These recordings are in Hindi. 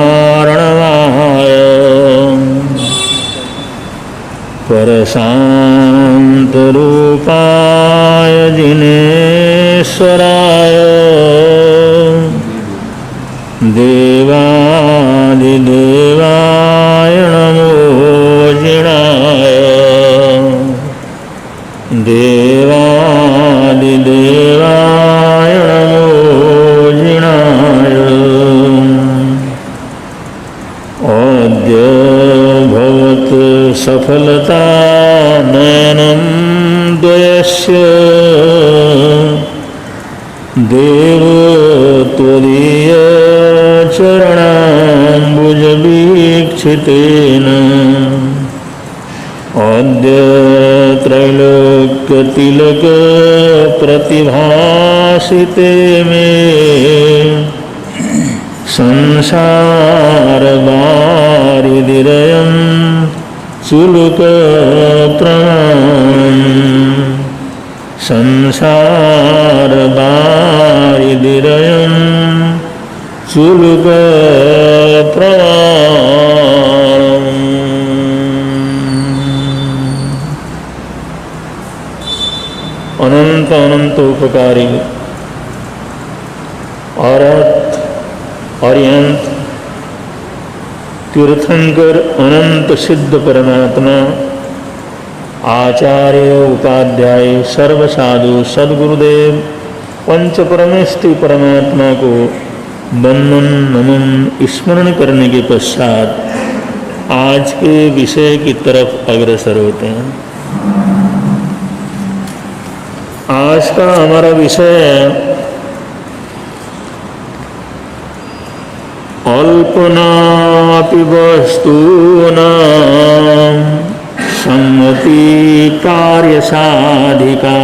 सम्मुक्तमुखाष्टगुणार्णवाय परशान्तरूपाय जिनेश्वराय देवादिदेवाय नमो जिनाय देवादिदेवाय नमो जिनाय अद्य भवत् सफलता नयनं द्वयस्य देव त्वदीय चरणाम्बुजवीक्षितेन अद्य त्रैलोक्यतिलक प्रतिभासिते मे संसारवारिधिरयं चुलुकप्रमाणम् संसारवारिधिरयं चुलुकप्रमाणम्। अनंत अनंत उपकारी अरहत अर्यंत तीर्थंकर अनंत सिद्ध परमात्मा आचार्य उपाध्याय सर्वसाधु सद्गुरुदेव पंच परमेष्टि परमात्मा को वंदन नमन स्मरण करने के पश्चात आज के विषय की तरफ अग्रसर होते हैं। आज का हमारा विषय है अल्पनापि वस्तूनां संगति कार्य साधिका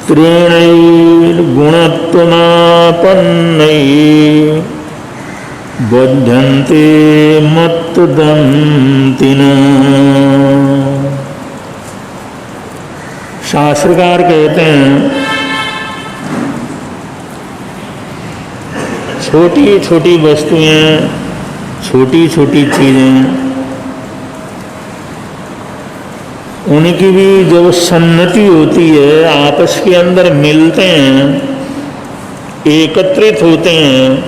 त्रीणैर्गुणत्वमापन्नैः बध्यन्ते मत्तदन्तिना। शास्त्रकार कहते हैं छोटी छोटी वस्तुएं, छोटी छोटी चीजें, उनकी भी जब सन्नति होती है, आपस के अंदर मिलते हैं, एकत्रित होते हैं,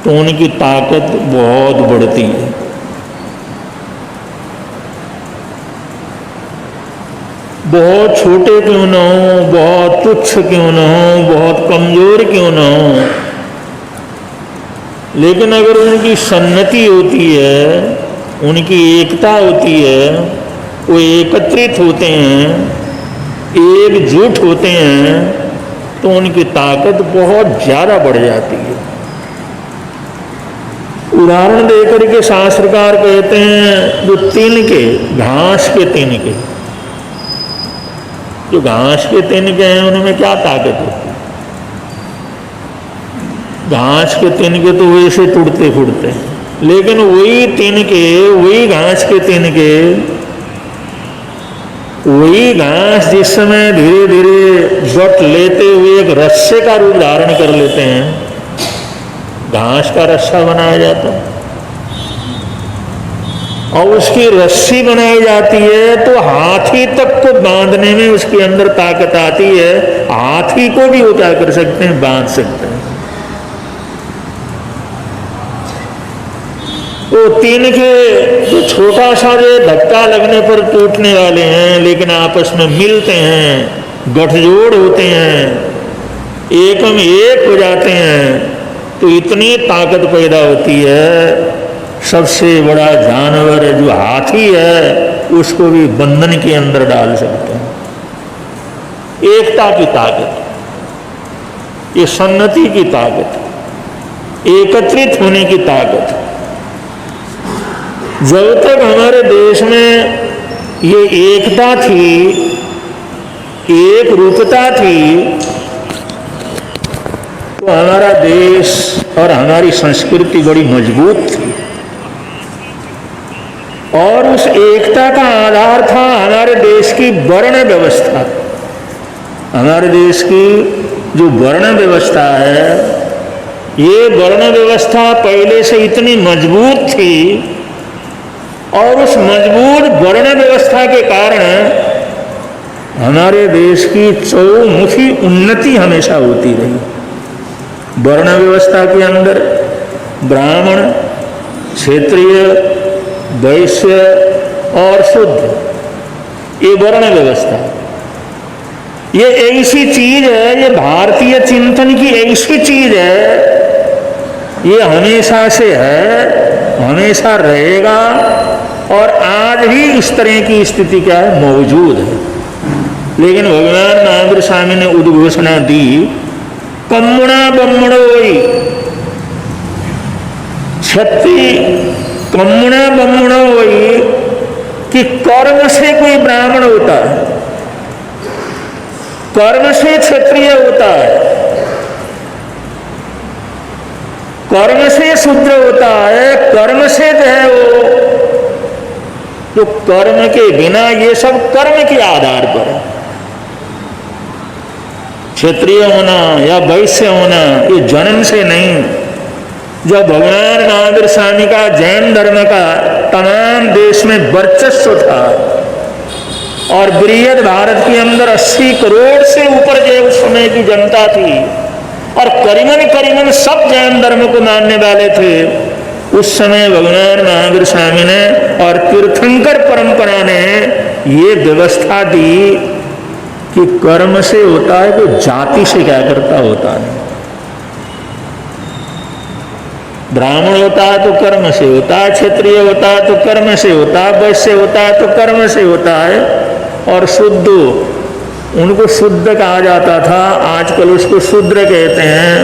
तो उनकी ताकत बहुत बढ़ती है। बहुत छोटे क्यों न हो, बहुत तुच्छ क्यों न हो, बहुत कमजोर क्यों न हो, लेकिन अगर उनकी सन्नति होती है, उनकी एकता होती है, वो एकत्रित होते हैं, एकजुट होते हैं, तो उनकी ताकत बहुत ज़्यादा बढ़ जाती है। उदाहरण देकर के शास्त्रकार कहते हैं जो तिनके, घास के तिनके, जो घास के तिनके हैं उनमें क्या ताकत होती है? घास के तिनके तो वैसे टूटते फूटते हैं, लेकिन वही तिनके, वही घास के तिनके, वही घास जिस समय धीरे धीरे गठ लेते हुए एक रस्से का रूप धारण कर लेते हैं, घास का रस्सा बनाया जाता है और उसकी रस्सी बनाई जाती है, तो हाथी तक को बांधने में उसके अंदर ताकत आती है। हाथी को भी वो क्या कर सकते हैं, बांध सकते हैं। तो तिनके जो छोटा सा जो धक्का लगने पर टूटने वाले हैं, लेकिन आपस में मिलते हैं, गठजोड़ होते हैं, एकम एक हो जाते हैं, तो इतनी ताकत पैदा होती है। सबसे बड़ा जानवर जो हाथी है, उसको भी बंधन के अंदर डाल सकते हैं। एकता की ताकत, ये सन्नति की ताकत, एकत्रित होने की ताकत। जब तक हमारे देश में ये एकता थी, एक रूपता थी, तो हमारा देश और हमारी संस्कृति बड़ी मजबूत थी। और उस एकता का आधार था हमारे देश की वर्ण व्यवस्था। हमारे देश की जो वर्ण व्यवस्था है, ये वर्ण व्यवस्था पहले से इतनी मजबूत थी और उस मजबूत वर्ण व्यवस्था के कारण हमारे देश की चौमुखी उन्नति हमेशा होती रही। वर्ण व्यवस्था के अंदर ब्राह्मण, क्षत्रिय, वैश्य और शूद्र, ये वर्ण व्यवस्था, ये ऐसी चीज है, ये भारतीय चिंतन की ऐसी चीज है, ये हमेशा से है, हमेशा रहेगा और आज भी इस तरह की स्थिति क्या है, मौजूद है। लेकिन भगवान महावीर स्वामी ने उद्घोषणा दी, कम्मुणा बम्मणोई छत्ती कम्मुणा बम्मणोई, कि कर्म से कोई ब्राह्मण होता है, कर्म से क्षत्रिय होता है, कर्म से शूद्र होता है, कर्म से जो है वो, तो कर्म के बिना ये सब कर्म के आधार पर है। क्षत्रिय होना या वैश्य होना ये जन्म से नहीं। जब भगवान महावीर स्वामी का जैन धर्म का तमाम देश में वर्चस्व था और बृहद भारत के अंदर 80 करोड़ से ऊपर जो उस समय की जनता थी और करीबन सब जैन धर्म को मानने वाले थे, उस समय भगवान महावीर स्वामी ने और तीर्थंकर परंपरा ने ये व्यवस्था दी कि कर्म से होता है, तो जाति से क्या करता होता नहीं। ब्राह्मण होता है तो कर्म से होता है, क्षत्रिय होता है तो कर्म से होता है, वैश्य होता है तो कर्म से होता है, और शुद्ध, उनको शुद्ध कहा जाता था, आजकल उसको शूद्र कहते हैं।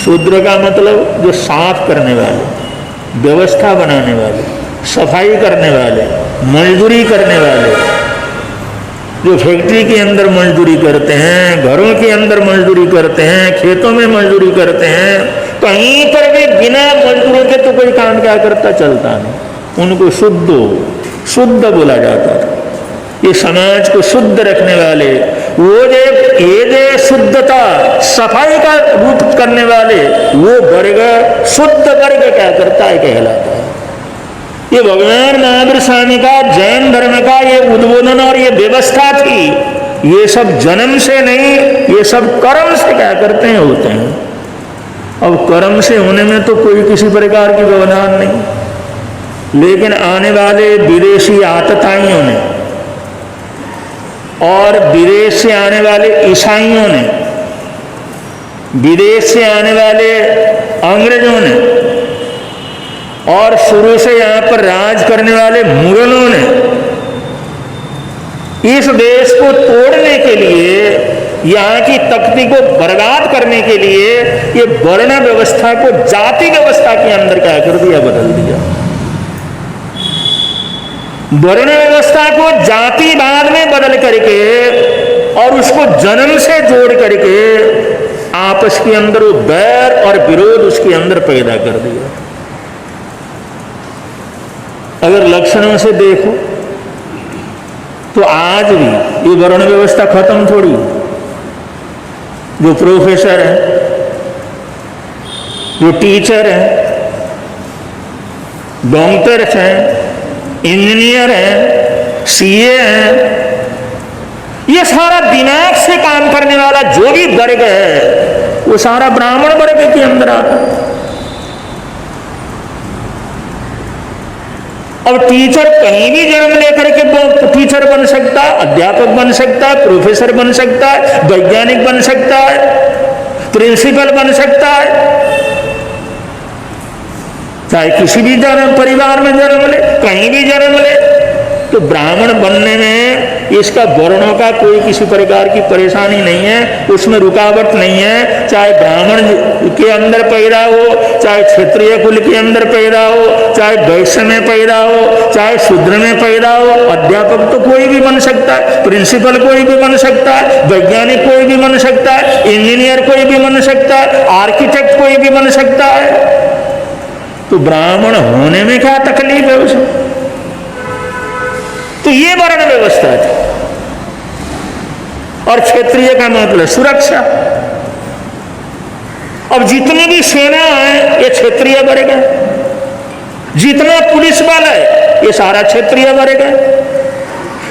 शूद्र का मतलब जो साफ करने वाले, व्यवस्था बनाने वाले, सफाई करने वाले, मजदूरी करने वाले, जो फैक्ट्री के अंदर मजदूरी करते हैं, घरों के अंदर मजदूरी करते हैं, खेतों में मजदूरी करते हैं, कहीं पर भी बिना मजदूरों के तो कोई काम क्या करता चलता नहीं, उनको शुद्ध बोला जाता था। ये समाज को शुद्ध रखने वाले, वो जो शुद्धता, सफाई का रूप करने वाले, वो वर्ग शुद्ध वर्ग क्या करता है, कहलाता है। ये भगवान महावीर स्वामी का जैन धर्म का ये उद्बोधन और ये व्यवस्था थी। ये सब जन्म से नहीं, ये सब कर्म से क्या करते हैं, होते हैं। अब कर्म से होने में तो कोई किसी प्रकार की व्यवधान नहीं, लेकिन आने वाले विदेशी आतताइयों ने और विदेश से आने वाले ईसाइयों ने, विदेश से आने वाले अंग्रेजों ने और शुरू से यहाँ पर राज करने वाले मुगलों ने इस देश को तोड़ने के लिए, यहाँ की तख्ती को बर्बाद करने के लिए ये वर्ण व्यवस्था को जाति व्यवस्था के अंदर क्या कर दिया, बदल दिया। वर्ण व्यवस्था को जातिवाद में बदल करके और उसको जन्म से जोड़ करके आपस के अंदर वो बैर और विरोध उसके अंदर पैदा कर दिया। अगर लक्षणों से देखो तो आज भी ये वर्ण व्यवस्था खत्म थोड़ी। जो प्रोफेसर है, जो टीचर है, डॉक्टर हैं, इंजीनियर हैं, सीए हैं, ये सारा दिमाग से काम करने वाला जो भी वर्ग है वो सारा ब्राह्मण वर्ग के अंदर आता है। अब टीचर कहीं भी जन्म लेकर के टीचर बन सकता है, अध्यापक बन सकता है, प्रोफेसर बन सकता है, वैज्ञानिक बन सकता है, प्रिंसिपल बन सकता है, चाहे किसी भी परिवार में जन्म ले, कहीं भी जन्म ले। तो ब्राह्मण बनने में इसका वर्णों का कोई किसी प्रकार की परेशानी नहीं है, उसमें रुकावट नहीं है। चाहे ब्राह्मण के अंदर पैदा हो, चाहे क्षत्रिय कुल के अंदर पैदा हो, चाहे वैश्य में पैदा हो, चाहे शूद्र में पैदा हो, अध्यापक तो कोई भी बन सकता है, प्रिंसिपल कोई भी बन सकता है, वैज्ञानिक कोई भी बन सकता है, इंजीनियर कोई भी बन सकता है, आर्किटेक्ट कोई भी बन सकता है। तो ब्राह्मण होने में क्या तकलीफ है उसे? तो ये वर्ण व्यवस्था थी। और क्षेत्रीय का मतलब सुरक्षा। अब जितनी भी सेना है ये क्षेत्रीय वर्ग है, जितने पुलिस बल है ये सारा क्षेत्रीय वर्ग है,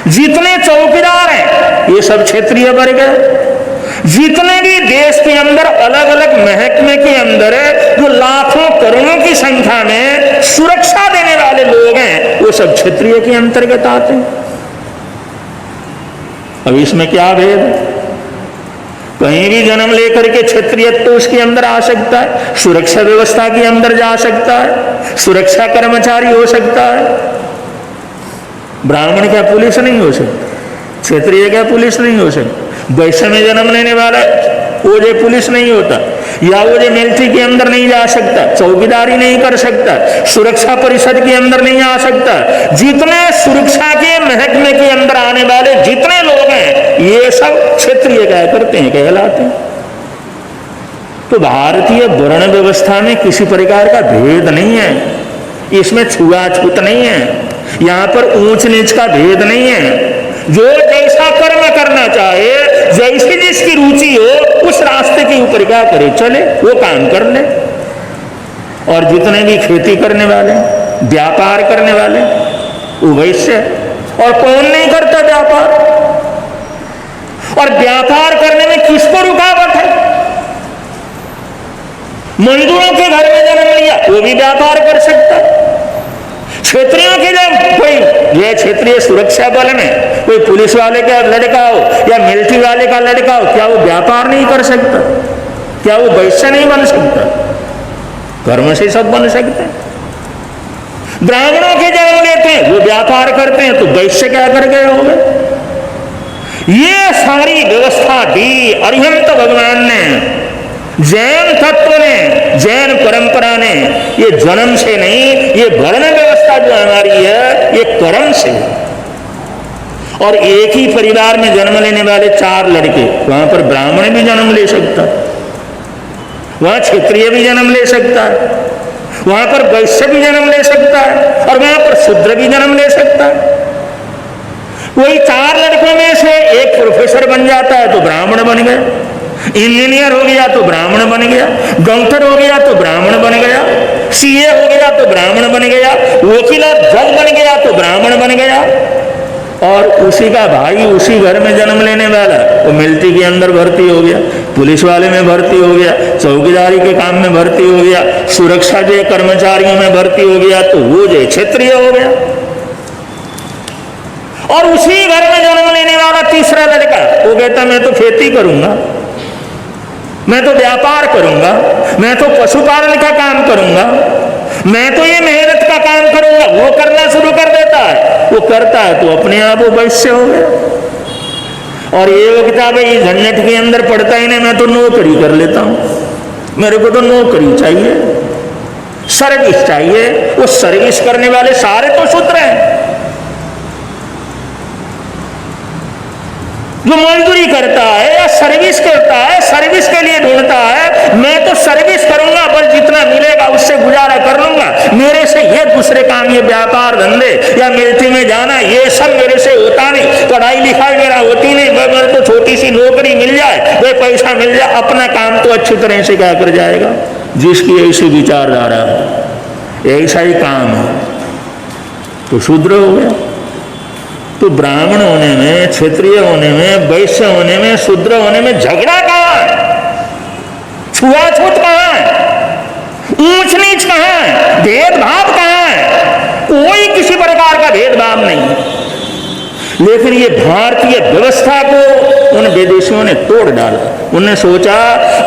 जितने चौकीदार हैं ये सब क्षेत्रीय वर्ग है, जितने भी देश के अंदर अलग अलग महकमे के अंदर जो लाखों करोड़ों की संख्या में सुरक्षा देने वाले लोग हैं वो सब क्षेत्रीय के अंतर्गत आते हैं। अब इसमें क्या भेद है? कहीं भी जन्म लेकर के क्षेत्रीयत्व उसके अंदर आ सकता है, सुरक्षा व्यवस्था के अंदर जा सकता है, सुरक्षा कर्मचारी हो सकता है। ब्राह्मण क्या पुलिस नहीं हो सकता? क्षेत्रीय क्या पुलिस नहीं हो सकता? वैश्य में जन्म लेने वाला वो जो पुलिस नहीं होता, या वो जो मिलिट्री के अंदर नहीं जा सकता, चौकीदारी नहीं कर सकता, सुरक्षा परिषद के अंदर नहीं आ सकता। जितने सुरक्षा के महकमे के अंदर आने वाले जितने लोग हैं ये सब क्षेत्रीय क्या करते हैं, कहलाते हैं। तो भारतीय वर्ण व्यवस्था में किसी प्रकार का भेद नहीं है, इसमें छुआछूत नहीं है, यहाँ पर ऊंच नीच का भेद नहीं है। जो जैसा कर्म करना चाहे, जैसी जिसकी रुचि हो उस रास्ते के ऊपर क्या करे, चले, वो काम कर ले। और जितने भी खेती करने वाले, व्यापार करने वाले वो वैश्य। और कौन नहीं करता व्यापार? और व्यापार करने में किसको रुकावट है? मजदूरों के घर में जन्म लिया वो भी व्यापार कर सकता है। क्षेत्रियों के जब कोई ये क्षेत्रीय सुरक्षा बल में कोई पुलिस वाले का लड़का हो या मिलिट्री वाले का लड़का हो, क्या वो व्यापार नहीं कर सकता? क्या वो वैश्य नहीं बन सकता? कर्म से सब बन सकते हैं। ब्राह्मणों के जन्म लेते हैं वो व्यापार करते हैं, तो वैश्य क्या कर गए होंगे? ये सारी व्यवस्था दी अरिहंत भगवान ने, जैन तत्व ने, जैन परंपरा ने। ये जन्म से नहीं, ये वर्ण व्यवस्था जो हमारी है ये कर्म से। और एक ही परिवार में जन्म लेने वाले 4 लड़के, वहां पर ब्राह्मण भी जन्म ले सकता है, वहां क्षत्रिय भी जन्म ले सकता है, वहां पर वैश्य भी जन्म ले सकता है, और वहां पर शूद्र भी जन्म ले सकता है। वही 4 लड़कों में से एक प्रोफेसर बन जाता है तो ब्राह्मण बन गया, इंजीनियर हो गया तो ब्राह्मण बन गया, डॉक्टर हो गया तो ब्राह्मण बन गया, सीए हो गया तो ब्राह्मण बन गया, वकील जज बन गया तो ब्राह्मण बन गया। और उसी का भाई उसी घर में जन्म लेने वाला वो मिलिट्री के अंदर भर्ती हो गया, पुलिस वाले में भर्ती हो गया, चौकीदारी के काम में भर्ती हो गया, सुरक्षा के कर्मचारियों में भर्ती हो गया, तो वो जो क्षेत्रीय हो गया। और उसी घर में जन्म लेने वाला तीसरा लड़का वो कहता मैं तो खेती करूंगा, मैं तो व्यापार करूंगा, मैं तो पशुपालन का काम करूंगा, मैं तो ये मेहनत का काम करूंगा, वो करना शुरू कर देता है। वो करता है तो अपने आप वो वैश्य हो गया। और ये वो किताब है, ये झंझट के अंदर पढ़ता ही नहीं, मैं तो नौकरी कर लेता हूं, मेरे को तो नौकरी चाहिए, सर्विस चाहिए। वो सर्विस करने वाले सारे तो शूद्र हैं। जो मजदूरी करता है या सर्विस करता है, सर्विस के लिए ढूंढता है, मैं तो सर्विस करूंगा, बस जितना मिलेगा उससे गुजारा कर लूंगा, मेरे से ये दूसरे काम, ये व्यापार धंधे या मिलिट्री में जाना, ये सब मेरे से होता नहीं, पढ़ाई लिखाई मेरा होती नहीं, मेरे तो छोटी सी नौकरी मिल जाए, वे पैसा मिल जाए, अपना काम तो अच्छी तरह से क्या कर जाएगा। जिसकी ऐसी विचारधारा है, ऐसा ही काम है, तो शूद्र हो गया। तो ब्राह्मण होने में, क्षत्रिय होने में, वैश्य होने में, शूद्र होने में झगड़ा कहां है? छुआछूत कहां है? ऊंच नीच कहां है? भेदभाव कहां है? कोई किसी प्रकार का भेदभाव नहीं। लेकिन ये भारतीय व्यवस्था को उन विदेशियों ने तोड़ डाला। उन्होंने सोचा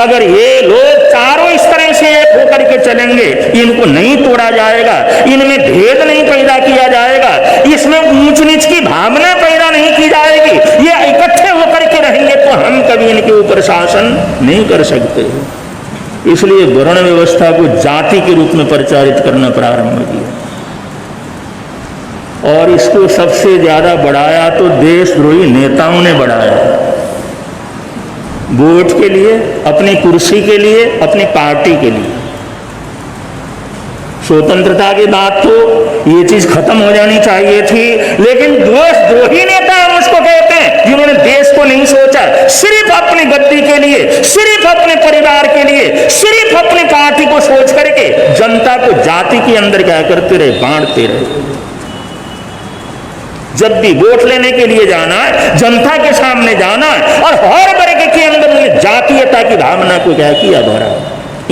अगर ये लोग चारों इस तरह से एक होकर के चलेंगे, इनको नहीं तोड़ा जाएगा, इनमें भेद नहीं पैदा किया जाएगा, इसमें ऊंच नीच की भावना पैदा नहीं की जाएगी, ये इकट्ठे होकर के रहेंगे तो हम कभी इनके ऊपर शासन नहीं कर सकते। इसलिए वर्ण व्यवस्था को जाति के रूप में प्रचारित करना प्रारंभ किया। और इसको सबसे ज्यादा बढ़ाया तो देशद्रोही नेताओं ने बढ़ाया, वोट के लिए, अपनी कुर्सी के लिए, अपनी पार्टी के लिए। स्वतंत्रता की बात तो ये चीज खत्म हो जानी चाहिए थी, लेकिन द्रोही नेता हम उसको कहते हैं जिन्होंने देश को नहीं सोचा, सिर्फ अपनी गद्दी के लिए, सिर्फ अपने परिवार के लिए, सिर्फ अपनी पार्टी को सोच करके जनता को जाति के अंदर क्या करते रहे, बांटते रहे। जब भी वोट लेने के लिए जाना है, जनता के सामने जाना है और हर वर्ग के अंदर उन्हें जातीयता की भावना को क्या किया, भरा।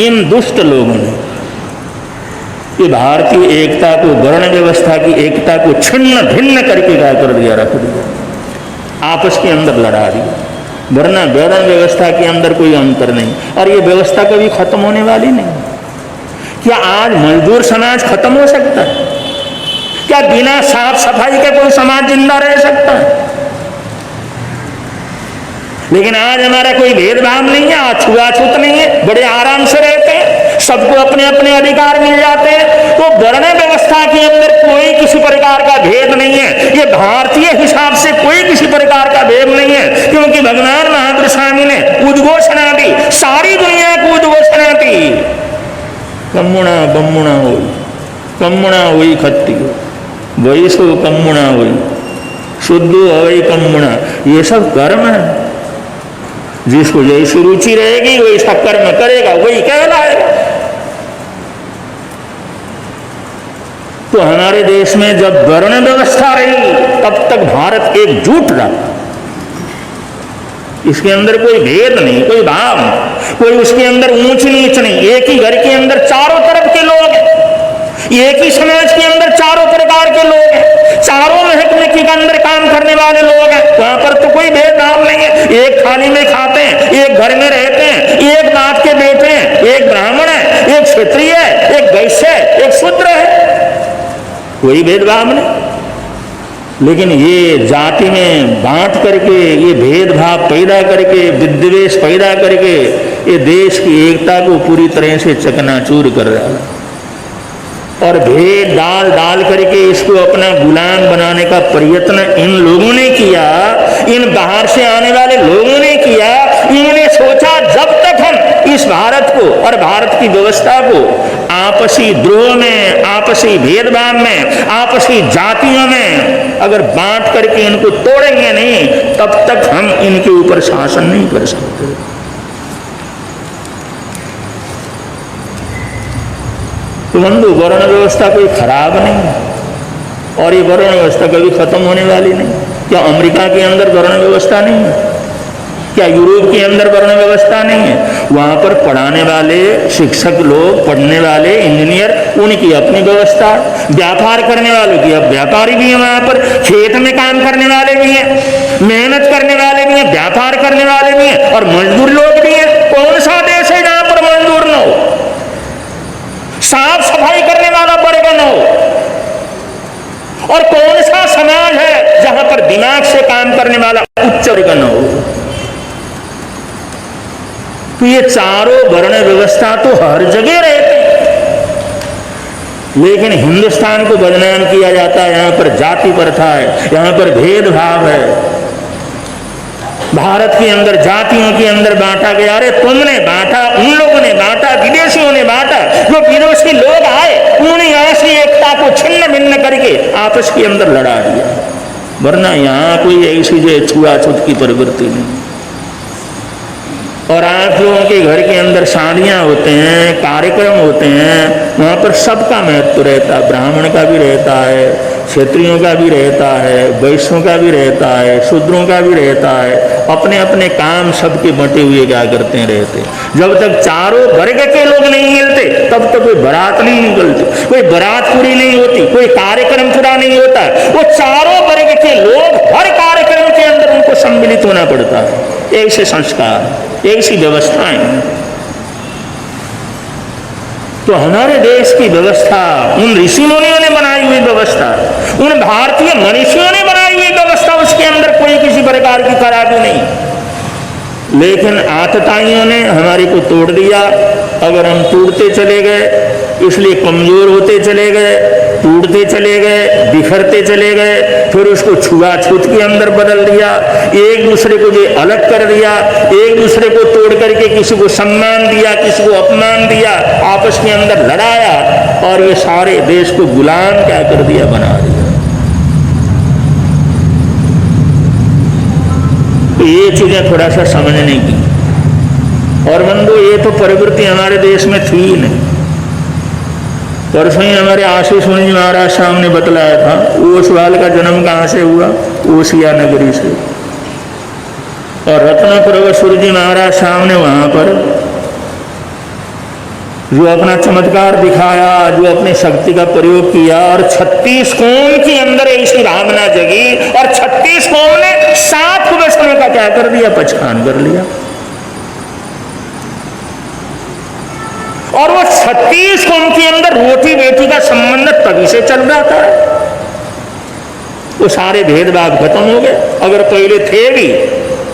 इन दुष्ट लोगों ने ये भारतीय एकता को, वर्ण व्यवस्था की एकता को छिन्न भिन्न करके क्या कर दिया, रख दिया, आपस के अंदर लड़ा दिया। वरना वर्ण व्यवस्था के अंदर कोई अंतर नहीं, और ये व्यवस्था कभी खत्म होने वाली नहीं। क्या आज मजदूर समाज खत्म हो सकता है? क्या बिना साफ सफाई के कोई समाज जिंदा रह सकता है? लेकिन आज हमारा कोई भेदभाव नहीं है, आज छुआछूत नहीं है, बड़े आराम से रहते हैं, सबको अपने अपने अधिकार मिल जाते हैं। तो वर्ण व्यवस्था के अंदर कोई किसी प्रकार का भेद नहीं है, ये भारतीय हिसाब से कोई किसी प्रकार का भेद नहीं है, क्योंकि भगवान महावीर स्वामी ने उद्घोषणा दी, सारी दुनिया को उद्घोषणा दी, कम्मुणा बम्मुणा हुई, कम्मुणा हुई खत्ती वही सो कम्मुणा हुई, शुद्ध अवई कम्मुणा। ये सब कर्म है, जिसको जैसी रुचि रहेगी वैसा कर्म करेगा, वही कहलाएगा। तो हमारे देश में जब वर्ण व्यवस्था रही तब तक भारत एकजुट रहा, इसके अंदर कोई भेद नहीं, कोई भाव नहीं, कोई उसके अंदर ऊंच नीच नहीं। एक ही घर के अंदर चारों तरफ के लोग हैं, एक ही समाज के अंदर चारों प्रकार के लोग हैं, चारों महकमे के अंदर काम करने वाले लोग हैं, वहां पर तो कोई भेदभाव नहीं है। एक थाली में खाते हैं, एक घर में रहते हैं, एक बाप के बेटे हैं, एक ब्राह्मण है, एक क्षत्रिय है, एक वैश्य है, एक शूद्र है, कोई भेदभाव नहीं। लेकिन ये जाति में बांट करके, ये भेदभाव पैदा करके, विद्वेष पैदा करके ये देश की एकता को पूरी तरह से चकनाचूर कर रहा है, और भेद डाल डाल करके इसको अपना गुलाम बनाने का प्रयत्न इन लोगों ने किया, इन बाहर से आने वाले लोगों ने किया। इन्होंने सोचा जब तक हम इस भारत को और भारत की व्यवस्था को आपसी द्रोह में, आपसी भेदभाव में, आपसी जातियों में अगर बांट करके इनको तोड़ेंगे नहीं, तब तक हम इनके ऊपर शासन नहीं कर सकते। तो बंधु, वर्ण व्यवस्था कोई खराब नहीं है, और ये वर्ण व्यवस्था कभी खत्म होने वाली नहीं। क्या अमेरिका के अंदर वर्ण व्यवस्था नहीं है? क्या यूरोप के अंदर वर्ण व्यवस्था नहीं है? वहां पर पढ़ाने वाले शिक्षक लोग, पढ़ने वाले इंजीनियर, उनकी अपनी व्यवस्था, व्यापार करने वालों की, अब व्यापारी भी है वहां पर, खेत में काम करने वाले भी हैं, मेहनत करने वाले भी हैं, व्यापार करने वाले भी हैं, और मजदूर लोग भी हैं। कौन सा देश है जहां पर मजदूर न हो, साफ सफाई करने वाला वर्ग न हो? और कौन सा समाज है जहां पर दिमाग से काम करने वाला उच्च वर्ग न हो? तो ये चारों वर्ण व्यवस्था तो हर जगह रहते हैं, लेकिन हिंदुस्तान को बदनाम किया जाता है। यहां पर जाति प्रथा है, यहां पर भेदभाव है, भारत के अंदर जातियों के अंदर बांटा गया। अरे तुमने बांटा, उन लोगों ने बांटा, विदेशियों ने बांटा, जो विदेशी लोग आए उन्होंने ऐसी एकता को छिन्न भिन्न करके आपस के अंदर लड़ा दिया। वरना यहाँ कोई ऐसी जो छुआछूत की प्रवृत्ति नहीं। और आप लोगों के घर के अंदर शादियां होते हैं, कार्यक्रम होते हैं, वहाँ पर सबका महत्व रहता है, ब्राह्मण का भी रहता है, क्षत्रियों का भी रहता है, वैश्यों का भी रहता है, शूद्रों का भी रहता है। अपने अपने काम सबके बंटे हुए क्या करते हैं, रहते। जब तक चारों वर्ग के लोग नहीं मिलते तब तक कोई बारात नहीं निकलती, कोई बारात पूरी नहीं होती, कोई कार्यक्रम पूरा नहीं होता। वो चारों वर्ग के लोग हर कार्यक्रम के अंदर उनको सम्मिलित होना पड़ता है। ऐसे संस्कार, ऐसी व्यवस्थाएं। तो हमारे देश की व्यवस्था उन ऋषि मुनियों ने बनाई हुई व्यवस्था, उन भारतीय मनुष्यों ने बनाई हुई व्यवस्था, उसके अंदर कोई किसी प्रकार की खराबी नहीं। लेकिन आतताइयों ने हमारी को तोड़ दिया। अगर हम टूटते चले गए, इसलिए कमजोर होते चले गए, टूटते चले गए, बिखरते चले गए, फिर उसको छुआछूत के अंदर बदल दिया, एक दूसरे को जो अलग कर दिया, एक दूसरे को तोड़ करके किसी को सम्मान दिया, किसी को अपमान दिया, आपस के अंदर लड़ाया और ये सारे देश को गुलाम क्या कर दिया, बना दिया। तो ये चीजें थोड़ा सा समझने की। और बंधु, ये तो प्रवृत्ति हमारे देश में थी ही नहीं। परसों ही हमारे आशीष मुनि महाराज साहब ने बतलाया था, ओसवाल का जन्म कहाँ से हुआ? ओसिया नगरी से। और रत्नप्रभ सूर्य जी महाराज साहब ने वहां पर जो अपना चमत्कार दिखाया, जो अपनी शक्ति का प्रयोग किया, और 36 कौम के अंदर ऐसी भावना जगी, और 36 कौम ने 7 वैष्णव का क्या कर दिया? पछान कर लिया। और वो 36 कौम के अंदर रोटी बेटी का संबंध तभी से चल रहा था। वो सारे भेदभाव खत्म हो गए। अगर पहले थे भी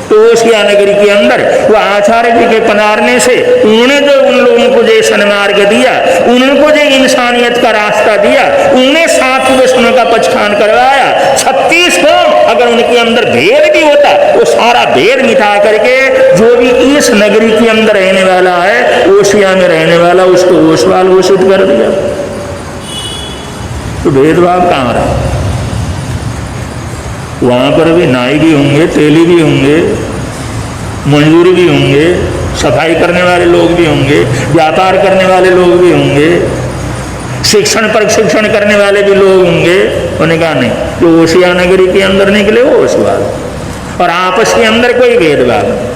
तो ओसिया नगरी के अंदर वो आचार्य जी के पनारने से उन्होंने जो उन लोगों को जो सन्मार्ग दिया, उनको जो इंसानियत का रास्ता दिया, उन्हें 7 वैष्णव का पछान करवाया। 36 कौम अगर उनके अंदर भेद भी होता, वो सारा भेद मिटा करके जो भी इस नगरी के अंदर रहने वाला है, ओसिया में रहने वाला, उसको ओसवाल घोषित कर दिया। तो भेदभाव कहाँ रहा? वहाँ पर भी नाई भी होंगे, तेली भी होंगे, मजदूर भी होंगे, सफाई करने वाले लोग भी होंगे, व्यापार करने वाले लोग भी होंगे, शिक्षण प्रशिक्षण करने वाले भी लोग होंगे। उन्होंने कहा नहीं, जो ओसिया नगरी के अंदर निकले वो ओसवाल, और आपस के अंदर कोई भेदभाव नहीं।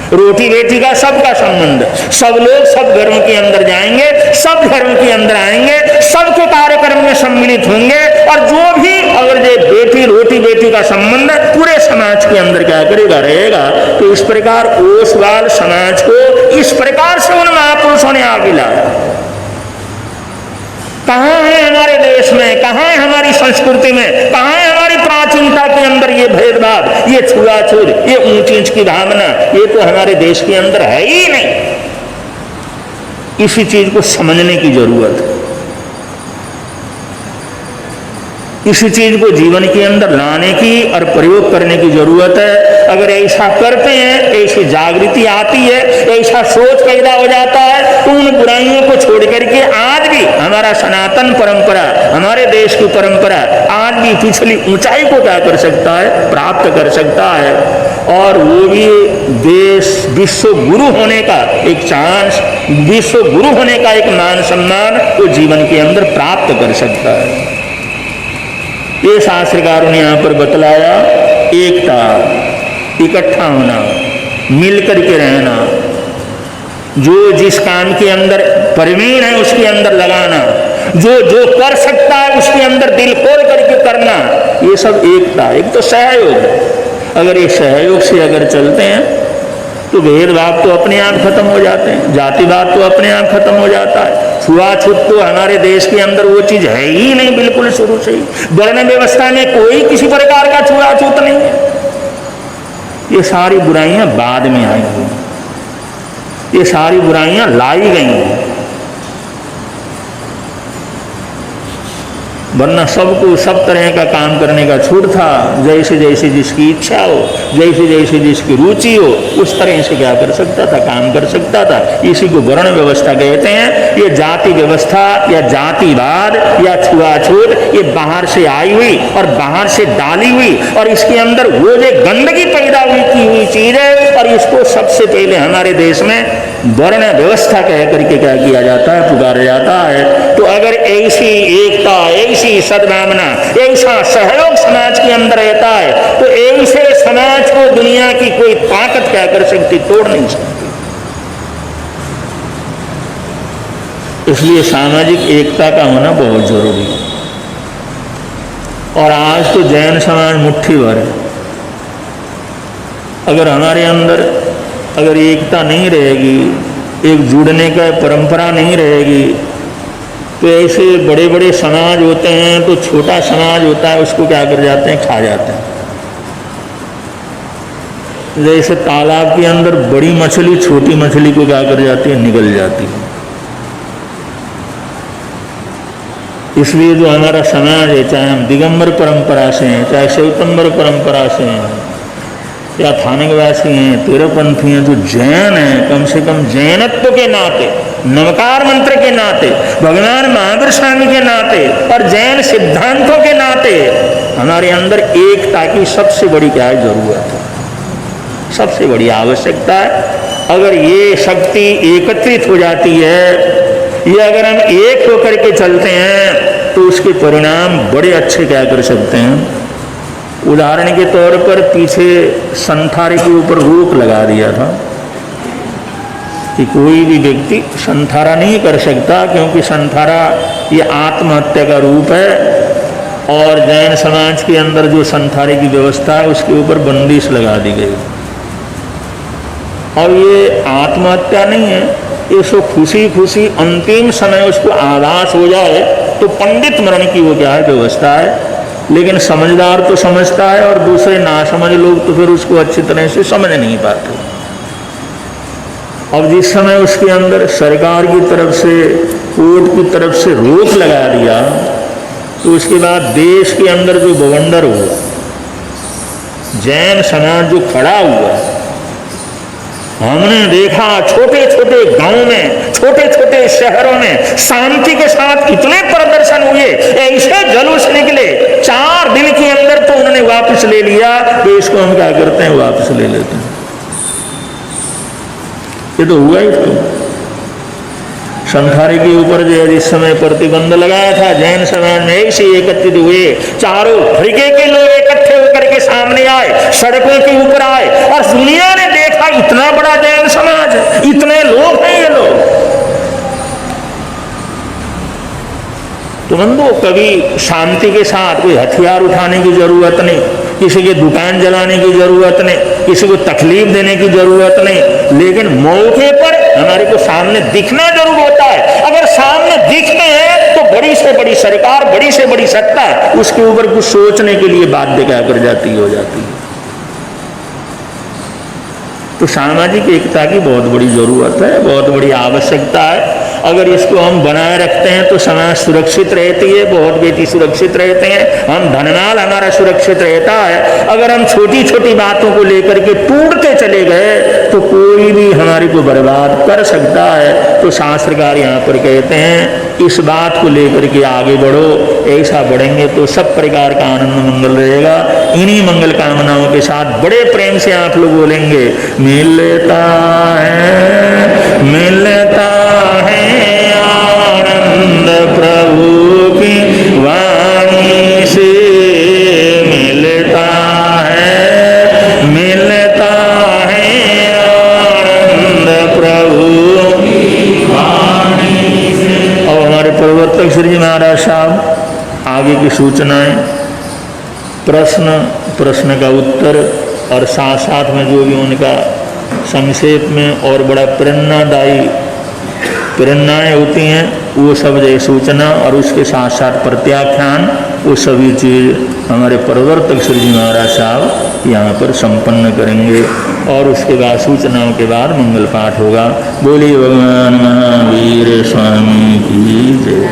रोटी बेटी का सबका संबंध, सब लोग सब धर्म के अंदर जाएंगे, सब धर्म के अंदर आएंगे, सबके कार्यक्रम में सम्मिलित होंगे, और जो भी अगर जो बेटी रोटी बेटी का संबंध पूरे समाज के अंदर क्या करेगा, रहेगा। तो इस प्रकार ओसवाल समाज को इस प्रकार से उन महापुरुषों ने आगे लाया। कहाँ है हमारे देश में, कहाँ है हमारी संस्कृति में, कहाँ है हमारी प्राचीनता के अंदर ये भेदभाव, ये छुआछूत, ये ऊंच नीच की भावना? ये तो हमारे देश के अंदर है ही नहीं। इसी चीज को समझने की जरूरत है, इसी चीज को जीवन के अंदर लाने की और प्रयोग करने की जरूरत है। अगर ऐसा करते हैं, ऐसी जागृति आती है, ऐसा सोच पैदा हो जाता है, तो उन बुराइयों को छोड़ करके आज भी हमारा सनातन परंपरा, हमारे देश की परंपरा आज भी पिछली ऊंचाई को क्या कर सकता है? प्राप्त कर सकता है। और वो भी देश विश्व गुरु होने का एक चांस, विश्व गुरु होने का एक मान सम्मान वो जीवन के अंदर प्राप्त कर सकता है। ये शास्त्रकारों ने यहाँ पर बतलाया, एकता, इकट्ठा होना, मिलकर के रहना, जो जिस काम के अंदर प्रवीण है उसके अंदर लगाना, जो जो कर सकता है उसके अंदर दिल खोल करके करना, ये सब एकता। एक तो सहयोग है। अगर ये सहयोग से अगर चलते हैं तो भेदभाव तो अपने आप खत्म हो जाते हैं, जातिवाद तो अपने आप खत्म हो जाता है। छुआछूत तो हमारे देश के अंदर वो चीज है ही नहीं, बिल्कुल शुरू से ही वर्ण व्यवस्था में कोई किसी प्रकार का छुआछूत नहीं है। ये सारी बुराइयां बाद में आई हुई, ये सारी बुराइयां लाई गई हैं, वरना सबको सब तरह का काम करने का छूट था। जैसे जैसे जिसकी इच्छा हो, जैसे जैसे जिसकी रुचि हो, उस तरह से क्या कर सकता था? काम कर सकता था। इसी को वर्ण व्यवस्था कहते हैं। ये जाति व्यवस्था या जातिवाद या छुआछूत ये बाहर से आई हुई और बाहर से डाली हुई, और इसके अंदर वो जो गंदगी पैदा हुई की हुई चीज है, और इसको सबसे पहले हमारे देश में वर्ण व्यवस्था कह करके क्या किया जाता है? पुकारा जाता है। तो अगर ऐसी एकता, ऐसी सद्भावना, ऐसा सहयोग समाज के अंदर रहता है, तो ऐसे समाज को दुनिया की कोई ताकत क्या कर सकती? तोड़ नहीं सकती। इसलिए सामाजिक एकता का होना बहुत जरूरी है। और आज तो जैन समाज मुट्ठी भर है। अगर हमारे अंदर अगर एकता नहीं रहेगी, एक जुड़ने का परंपरा नहीं रहेगी, तो ऐसे बड़े बड़े समाज होते हैं, तो छोटा समाज होता है उसको क्या कर जाते हैं? खा जाते हैं। जैसे तालाब के अंदर बड़ी मछली छोटी मछली को क्या कर जाती है? निगल जाती है। इसलिए जो हमारा समाज है, चाहे हम दिगंबर परंपरा से हैं, चाहे श्वेतंबर परंपरा से हैं, या थानकवासी हैं, तेरहपंथी हैं, जो जैन हैं, कम से कम जैनत्व के नाते, नवकार मंत्र के नाते, भगवान महावीर स्वामी के नाते और जैन सिद्धांतों के नाते हमारे अंदर एकता की सबसे बड़ी क्या है, जरूरत है, सबसे बड़ी आवश्यकता है। अगर ये शक्ति एकत्रित हो जाती है, ये अगर हम एक होकर के चलते हैं तो उसके परिणाम बड़े अच्छे क्या कर सकते हैं। उदाहरण के तौर पर पीछे संथारे के ऊपर रोक लगा दिया था कि कोई भी व्यक्ति संथारा नहीं कर सकता, क्योंकि संथारा ये आत्महत्या का रूप है, और जैन समाज के अंदर जो संथारे की व्यवस्था है उसके ऊपर बंदिश लगा दी गई। और ये आत्महत्या नहीं है, ये सो खुशी खुशी अंतिम समय उसको आभास हो जाए तो पंडित मरण की वो क्या है, व्यवस्था है। लेकिन समझदार तो समझता है, और दूसरे नासमझ लोग तो फिर उसको अच्छी तरह से समझ नहीं पाते। अब जिस समय उसके अंदर सरकार की तरफ से, कोर्ट की तरफ से रोक लगा दिया, तो उसके बाद देश के अंदर जो बवंडर हुआ, जैन समाज जो खड़ा हुआ, हमने देखा छोटे छोटे गांव में, छोटे छोटे शहरों में शांति के साथ इतने प्रदर्शन हुए, ऐसे जुलूस निकले, 4 दिन के अंदर तो उन्होंने वापस ले लिया। तो इसको हम क्या करते हैं, वापस ले लेते हैं। ये तो हुआ ही तो। संथारे के ऊपर जो जिस समय प्रतिबंध लगाया था, जैन समाज में ऐसे एकत्रित हुए, चारों फरीके के लोग इकट्ठे होकर के सामने आए, सड़कों के ऊपर आए, और दुनिया ने देखा इतना बड़ा जैन समाज है, इतने लोग हैं ये लोग। तो बंधु, कभी शांति के साथ कोई हथियार उठाने की जरूरत नहीं, किसी की दुकान जलाने की जरूरत नहीं, किसी को तकलीफ देने की जरूरत नहीं, लेकिन मौके पर हमारे को सामने दिखना जरूर होता है। अगर सामने दिखते हैं तो बड़ी से बड़ी सरकार, बड़ी से बड़ी सत्ता उसके ऊपर कुछ सोचने के लिए बाध्य क्या कर जाती हो जाती है। तो सामाजिक एकता की बहुत बड़ी जरूरत है, बहुत बड़ी आवश्यकता है। अगर इसको हम बनाए रखते हैं तो समाज सुरक्षित रहती है, बहुत बेटी सुरक्षित रहते हैं, हम धनमाल हमारा सुरक्षित रहता है। अगर हम छोटी छोटी बातों को लेकर के टूटते चले गए तो कोई भी हमारी को बर्बाद कर सकता है। तो शास्त्रकार यहाँ पर कहते हैं इस बात को लेकर के आगे बढ़ो, ऐसा बढ़ेंगे तो सब प्रकार का आनंद मंगल रहेगा। इन्हीं मंगल कामनाओं के साथ बड़े प्रेम से आप लोग बोलेंगे, मिलता है आनंद प्रभु की वाणी से, मिलता है आनंद प्रभु की वाणी से। और हमारे प्रवर्तक श्री जी महाराज साहब आगे की सूचनाएं, प्रश्न का उत्तर, और साथ साथ में जो भी उनका संक्षेप में और बड़ा प्रेरणाएं होती हैं, वो सब जो सूचना और उसके साथ साथ प्रत्याख्यान, वो सभी चीज़ हमारे प्रवर्तक श्री जी महाराज साहब यहाँ पर संपन्न करेंगे। और उसके बाद सूचनाओं के बाद मंगल पाठ होगा। बोलिए भगवान महावीर स्वामी की जय।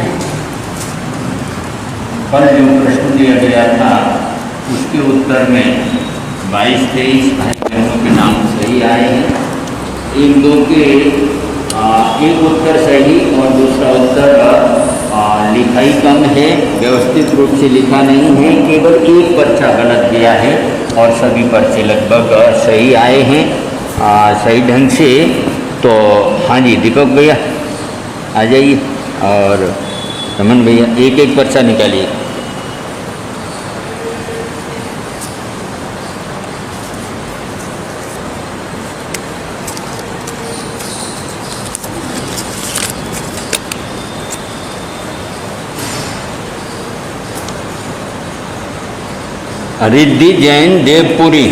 कल जो प्रश्न दिया गया था उसके उत्तर में 22-23 भाइयों के नाम सही आए हैं। 1-2 के एक उत्तर सही और दूसरा उत्तर लिखाई कम है, व्यवस्थित रूप से लिखा नहीं है, केवल एक पर्चा गलत गया है और सभी पर्चे लगभग सही आए हैं सही ढंग से। तो हाँ जी, दीपक भैया आ जाइए, और रमन भैया एक एक पर्चा निकालिए। रिद्धि जैन देवपुरी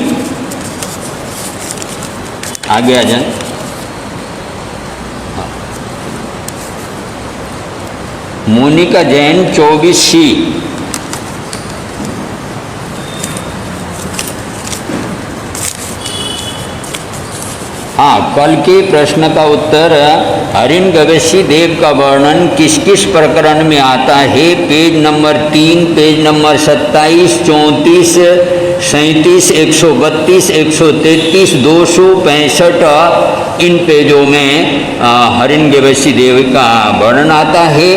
आगे आ जाए। मोनिका जैन 24C, हाँ, कल के प्रश्न का उत्तर, हिरण्यगवेशी देव का वर्णन किस किस प्रकरण में आता है? पेज नंबर 3, पेज नंबर 27, 34, 37, 132, 133, 265 इन पेजों में हिरण्यगवेशी देव का वर्णन आता है।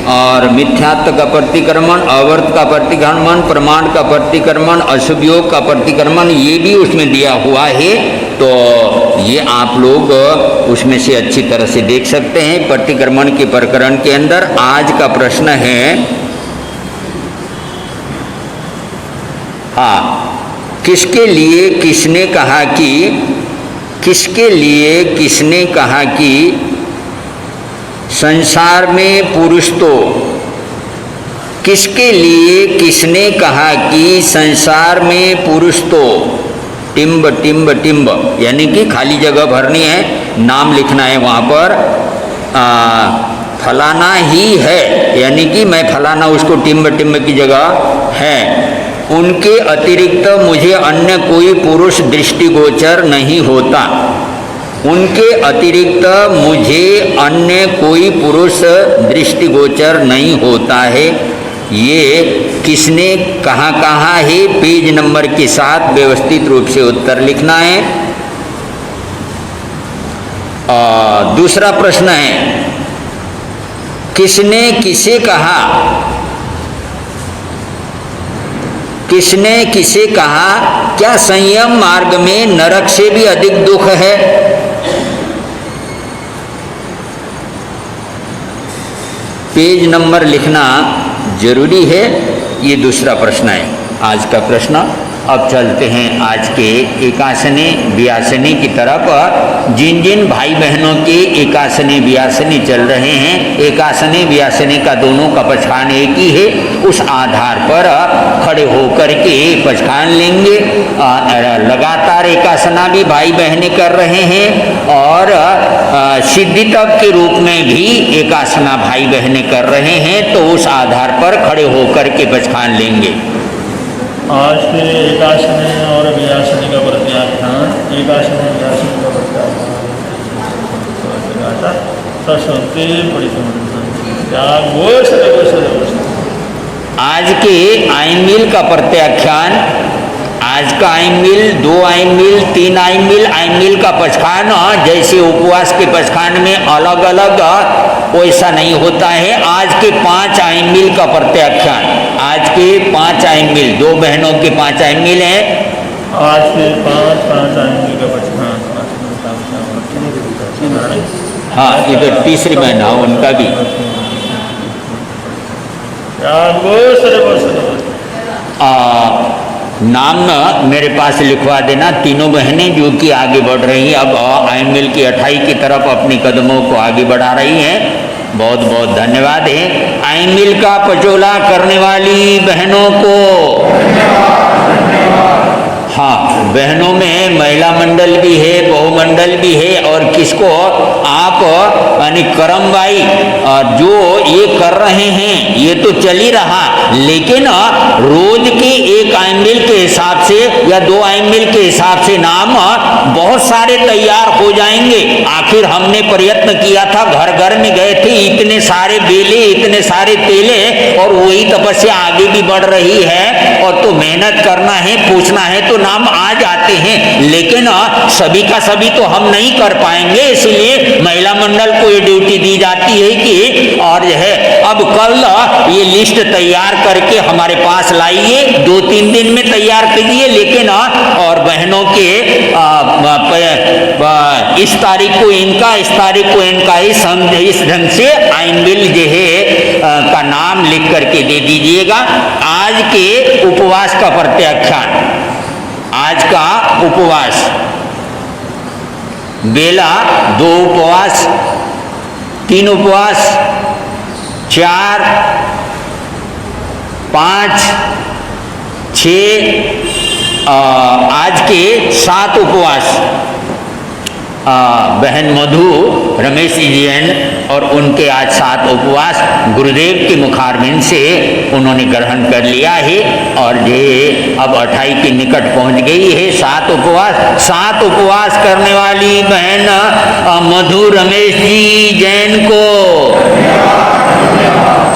और मिथ्यात्व का प्रतिक्रमण, अवर्त का प्रतिक्रमण, प्रमाण का प्रतिक्रमण, अशुभ योग का प्रतिक्रमण, ये भी उसमें दिया हुआ है। तो ये आप लोग उसमें से अच्छी तरह से देख सकते हैं। प्रतिक्रमण के प्रकरण के अंदर आज का प्रश्न है, हाँ, किसके लिए किसने कहा कि, किसके लिए किसने कहा कि संसार में पुरुष तो, किसके लिए किसने कहा कि संसार में पुरुष तो, टिम्ब टिम्ब टिम्ब, यानी कि खाली जगह भरनी है, नाम लिखना है वहाँ पर, फलाना ही है, यानी कि मैं फलाना, उसको टिम्ब टिम्ब की जगह है। उनके अतिरिक्त मुझे अन्य कोई पुरुष दृष्टिगोचर नहीं होता। उनके अतिरिक्त मुझे अन्य कोई पुरुष दृष्टिगोचर नहीं होता है। ये किसने कहा है? पेज नंबर के साथ व्यवस्थित रूप से उत्तर लिखना है। दूसरा प्रश्न है, किसने किसे कहा, किसने किसे कहा क्या संयम मार्ग में नरक से भी अधिक दुख है? पेज नंबर लिखना जरूरी है। ये दूसरा प्रश्न है आज का प्रश्न। अब चलते हैं आज के एकासनी व्यासनी की तरफ। जिन जिन भाई बहनों के एकासनी व्यासनी चल रहे हैं, एकासनी व्यासनी का दोनों का पछान एक ही है, उस आधार पर खड़े होकर के पछान लेंगे। लगातार एकासना भी भाई बहनें कर रहे हैं और सिद्धि तप के रूप में भी एकासना भाई बहनें कर रहे हैं, तो उस आधार पर खड़े होकर के पछान लेंगे। आज के एकासनी और व्यासनी का प्रत्याख्यान, एकासनी व्यासनी का प्रत्याख्यान सरस्वती बड़ी आज के आइन मिल का प्रत्याख्यान, आज का आइन मिल, 2 आइन मिल, 3 आइन मिल का पछखान, जैसे उपवास के पछखान में अलग अलग वैसा नहीं होता है। आज के 5 आइन मिल का प्रत्याख्यान, आज के 5 आइन मिल, 2 बहनों के 5 आइन मिल हैं। आज के 5 आइन मिल का पछखान, हाँ, इधर तीसरी बहन है उनका भी। नाम मेरे पास लिखवा देना, तीनों बहनें जो कि आगे बढ़ रही हैं, अब आइन मिल की 28 की तरफ अपनी कदमों को आगे बढ़ा रही हैं। बहुत बहुत धन्यवाद है। आइन मिल का पचोला करने वाली बहनों को, हाँ, बहनों में महिला मंडल भी है, बहुमंडल भी है, और किसको आप यानी करमबाई जो ये कर रहे हैं ये तो चल ही रहा, लेकिन रोज के 1 आइन मिल के हिसाब से या 2 आइन मिल के हिसाब से नाम बहुत सारे तैयार हो जाएंगे। आखिर हमने प्रयत्न किया था, घर घर में गए थे, इतने सारे बेले, इतने सारे तेले, और वही तपस्या आगे भी बढ़ रही है। और तो मेहनत करना है, पूछना है तो नाम आ जाते हैं, लेकिन सभी का सभी तो हम नहीं कर पाएंगे। इसलिए महिला मंडल को ये ड्यूटी दी जाती है कि और जो है अब कल ये लिस्ट तैयार करके हमारे पास लाइए, 2-3 दिन में तैयार कीजिए, लेकिन और बहनों के इस तारीख को इनका, इस तारीख को इनका, इस ढंग से आइन मिल जो है का नाम लिख करके दे दीजिएगा। आज के उपवास का प्रत्याख्यान, आज का उपवास, बेला 2 उपवास, 3 उपवास, 4, 5, 6, आज के 7 उपवास, बहन मधु रमेश जी जैन और उनके आज 7 उपवास गुरुदेव के मुखारबिंद से उन्होंने ग्रहण कर लिया है और ये अब 28 के निकट पहुंच गई है। 7 उपवास करने वाली बहन मधु रमेश जी जैन को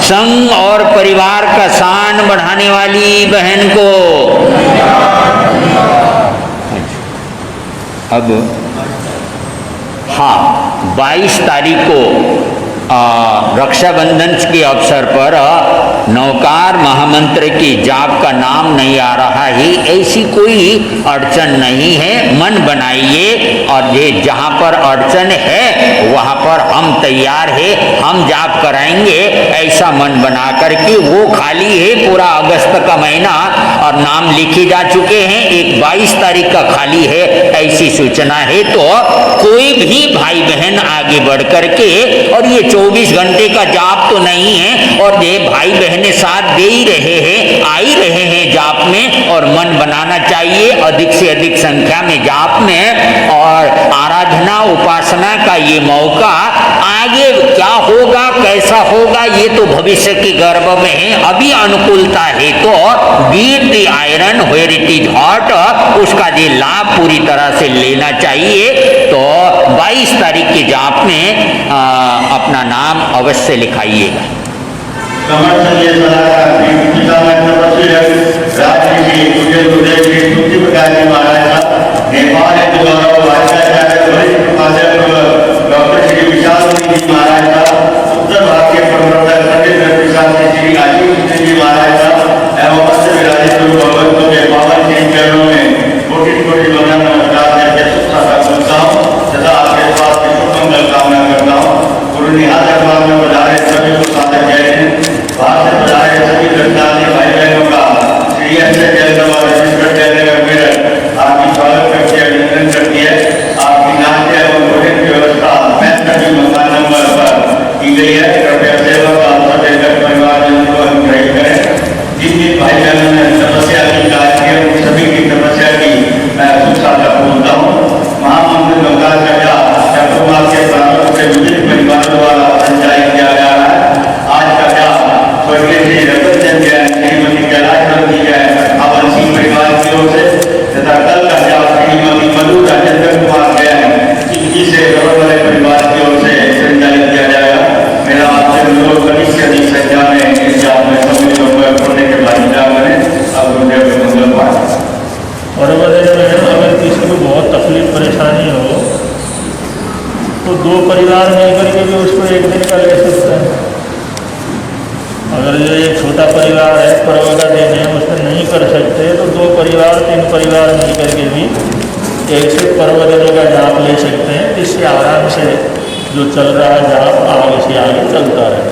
संघ और परिवार का शान बढ़ाने वाली बहन को अब हाँ 22 तारीख को रक्षाबंधन के अवसर पर नौकार महामंत्र की जाप का नाम नहीं आ रहा है, ऐसी कोई अड़चन नहीं है। मन बनाइए और ये जहाँ पर अड़चन है वहाँ पर हम तैयार है, हम जाप कराएंगे, ऐसा मन बना करके। वो खाली है पूरा अगस्त का महीना और नाम लिखे जा चुके हैं, एक 22 तारीख का खाली है, ऐसी सूचना है। तो कोई भी भाई बहन आगे बढ़ करके, और ये 24 घंटे का जाप तो नहीं है, और ये भाई बहने साथ दे ही रहे हैं, आ ही रहे हैं जाप में, और मन बनाना चाहिए अधिक से अधिक संख्या में जाप में। और आराधना उपासना का ये मौका, आगे क्या होगा कैसा होगा ये तो भविष्य के गर्भ में है, अभी अनुकूलता है तो beat the iron where it is hot, उसका ये लाभ पूरी तरह से लेना चाहिए। तो 22 तारीख के जाप में अपना नाम अवश्य लिखाइएगा। उत्तर भारत के प्रवर्तक पंडित रविशास्त्री श्री आजीव जी महाराज साहब एवं मत्स्य विराजित भगवतों के पावन श्री चरणों में कोटि वंदन नमस्कार करके सुख सुनता हूँ तथा आपके स्वास्थ्य की शुभ मंगल कामना करता हूँ। गुरु निहाल दरबार में बधाए सभी को सादर जय हिंद। बाहर से बधाए सभी दर्शनार्थी भाई बहनों का श्री ऐसे जयदवा रजिस्टर जयनगर मेरठ आपकी स्वागत करती है, अभिनंदन करती है। आपकी नाट्य एवं भोजन की व्यवस्था मैं सभी मकान नंबर पर की गई है। कृपया सेवा का अवसर देकर परिवारजनों को अनुग्रहित करें। जिन जिन भाई बहनों ने तपस्या की कार्य किए उन सभी की तपस्या की मैं सुख साधक बोलता हूँ। महामंत्र गंगा का जाप चक्रवात के प्रारंभ से विभिन्न परिवारों द्वारा संचालित किया जा रहा है। आज का जाप स्वर्गीय श्री रतन चंद जैन, श्रीमती कैलाश जी जैन, अवन सिंह परिवार की ओर से, तथा कल का जाप श्रीमती मधु राजेंद्र कुमार जैन, इनकी से वाले परिवार की ओर से संचालित किया जाएगा। मेरा आपसे अनुरोध अधिक से अधिक संख्या में इस जाप में सम्मिलित होकर पुण्य के भागीदार बने। अब गुरुदेव के मंगल पाठ। और अगर किसी को बहुत तकलीफ परेशानी हो तो 2 परिवार मिलकर के भी उसको एक दिन का ले सकते हैं। अगर जो एक छोटा परिवार है परवदा देने उसमें नहीं कर सकते तो 2 परिवार 3 परिवार मिलकर के भी एक से पर्वदिनों का जाप ले सकते हैं, जिससे आराम से जो चल रहा जाप आगे से आगे चलता रहे।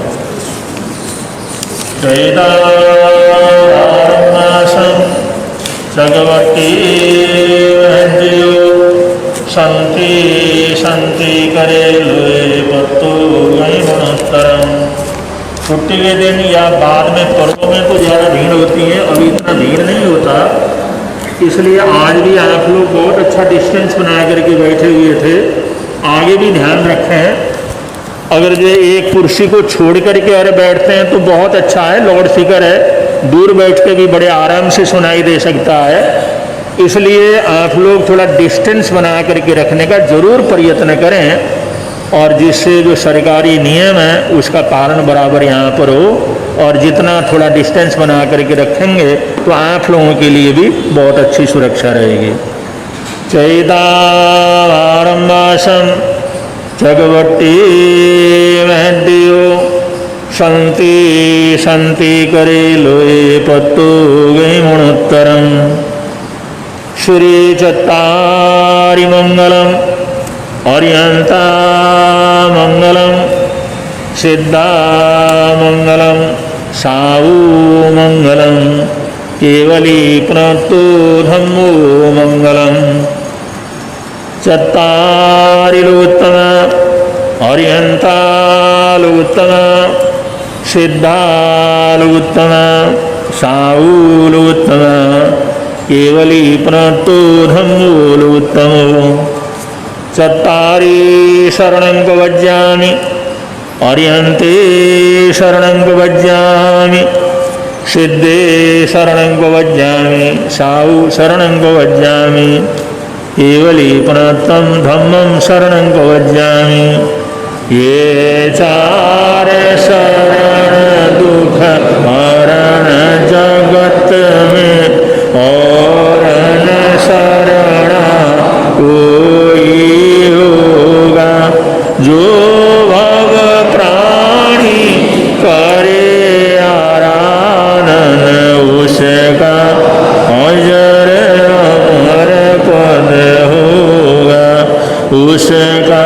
चगवटी संति संति करे लोए पत्तो गई गुणोत्तरम। छुट्टी के दिन या बाद में पर्वों में तो ज़्यादा भीड़ होती है, अभी इतना भीड़ नहीं होता, इसलिए आज भी आप लोग बहुत अच्छा डिस्टेंस बना करके बैठे हुए थे। आगे भी ध्यान रखें, अगर जो एक कुर्सी को छोड़ करके अरे बैठते हैं तो बहुत अच्छा है, लाउड स्पीकर है, दूर बैठ के भी बड़े आराम से सुनाई दे सकता है। इसलिए आप लोग थोड़ा डिस्टेंस बना करके रखने का ज़रूर प्रयत्न करें, और जिससे जो सरकारी नियम है उसका पालन बराबर यहाँ पर हो। और जितना थोड़ा डिस्टेंस बना करके रखेंगे तो आप लोगों के लिए भी बहुत अच्छी सुरक्षा रहेगी। चैतारम्भासम चगवटी महदियो संति संति करे लोए पत्तो गई गुणोत्तरम। श्री चत्तारि मंगलम अर्यंता मंगलम सिद्धा मंगलम साऊ मंगलम केवली प्रणतो धम्मो मंगलम। चत्तारिलोत्तम अर्यंतालोत्तम सिद्धालोत्तम साऊलोत्तम केवली प्रणतो धम्मोलोत्तमो। चत्तारि शरणं प्रपद्यामि अर्यन्ते शरणं प्रपद्यामि सिद्धे शरणं प्रपद्यामि साहु शरणं प्रपद्यामि केवलीपनत्तं धम्मं शरणं प्रपद्यामि ये चार शरण दुख हरण जगत में और न शरणा कोई होगा जो भव प्राणी करे आराधन उसका अजर अमर पद होगा उसका